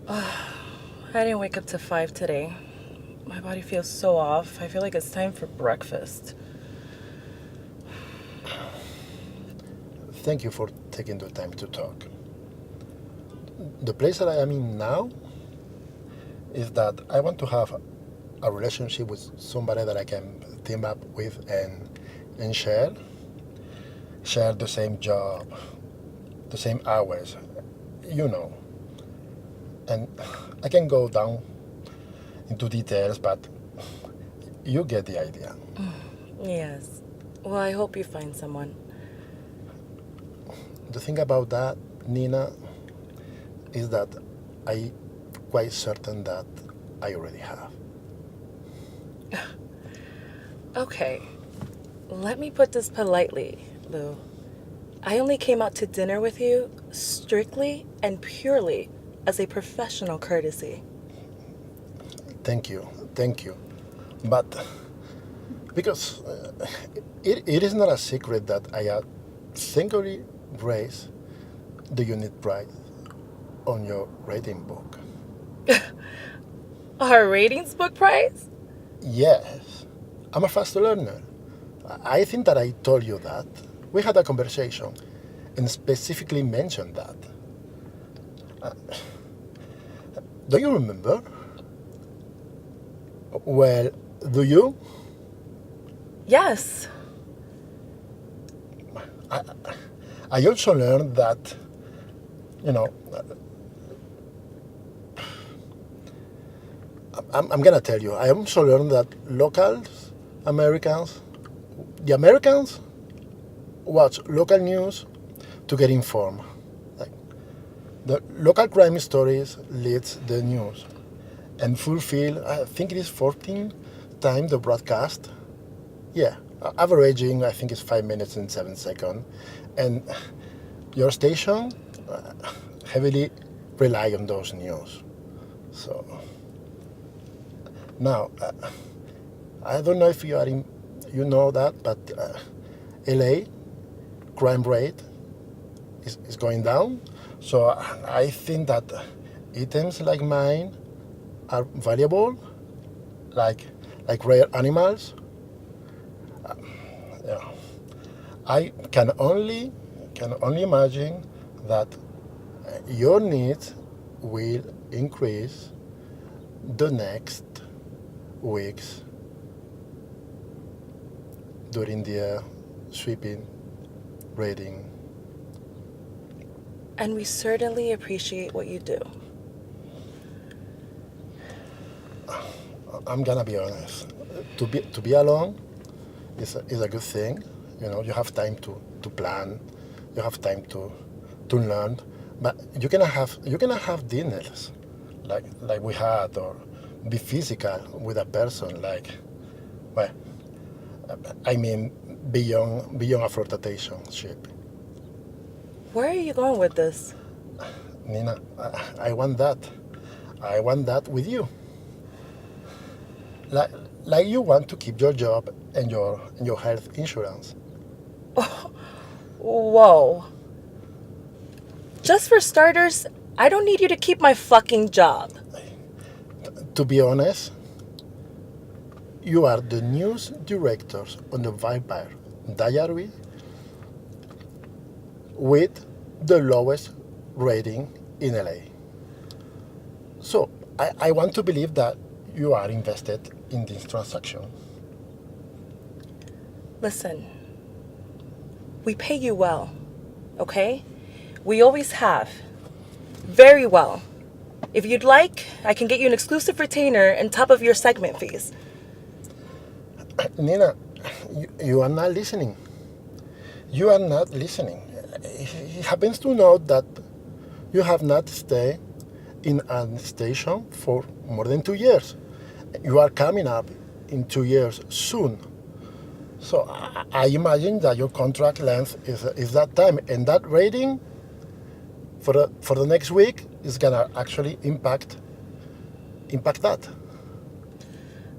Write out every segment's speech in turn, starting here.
I didn't wake up to 5 today. My body feels so off. I feel like it's time for breakfast. Thank you for taking the time to talk. The place that I am in now is that I want to have a relationship with somebody that I can team up with and share the same job, the same hours, you know. And I can go down into details, but you get the idea. Yes. Well, I hope you find someone. The thing about that, Nina, is that I quite certain that I already have. Okay. Let me put this politely, Lou. I only came out to dinner with you strictly and purely as a professional courtesy. Thank you. But because it is not a secret that I have singularly raised the unit price on your rating book. Our ratings book prize? Yes, I'm a fast learner. I think that I told you that. We had a conversation and specifically mentioned that. Uh, do you remember? Well, do you? Yes. I, I also learned that, you know, I'm gonna tell you, I also learned that locals, Americans, the Americans watch local news to get informed. Like the local crime stories leads the news and fulfill, I think it is 14 times the broadcast. Yeah, averaging I think is 5 minutes and 7 seconds, and your station heavily rely on those news. So now I don't know if you are in, you know that, but LA crime rate is going down. So I think that items like mine are valuable, like rare animals. Yeah. I can only imagine that your needs will increase the next weeks during the sweeping rating. And we certainly appreciate what you do. I'm gonna be honest. To be alone is a good thing. You know, you have time to plan, you have time to learn, but you cannot have dinners like we had, or be physical with a person like, well, I mean, beyond a flirtationship. Where are you going with this? Nina, I want that. I want that with you. Like, like you want to keep your job and your health insurance. Whoa. Just for starters, I don't need you to keep my fucking job. To be honest, you are the news director on the Vampire Diary with the lowest rating in LA. So I want to believe that you are invested in this transaction. Listen, we pay you well, okay? We always have. Very well. If you'd like, I can get you an exclusive retainer on top of your segment fees. Nina, you are not listening. You are not listening. It happens to know that you have not stayed in a station for more than 2 years. You are coming up in 2 years soon. So I imagine that your contract length is that time, and that rating for the next week is gonna actually impact that.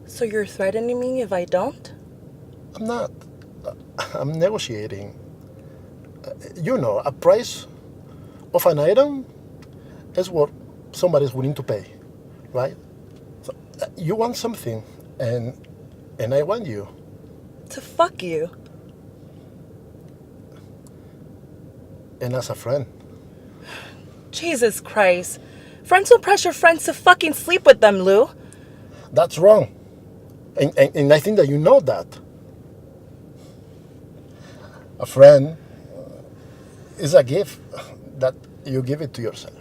So you're threatening me if I don't? I'm not. I'm negotiating. You know, a price of an item is worth somebody's willing to pay, right? So, you want something, and I want you. To fuck you. And as a friend. Jesus Christ. Friends will pressure friends to fucking sleep with them, Lou. That's wrong. And I think that you know that. A friend is a gift that you give it to yourself.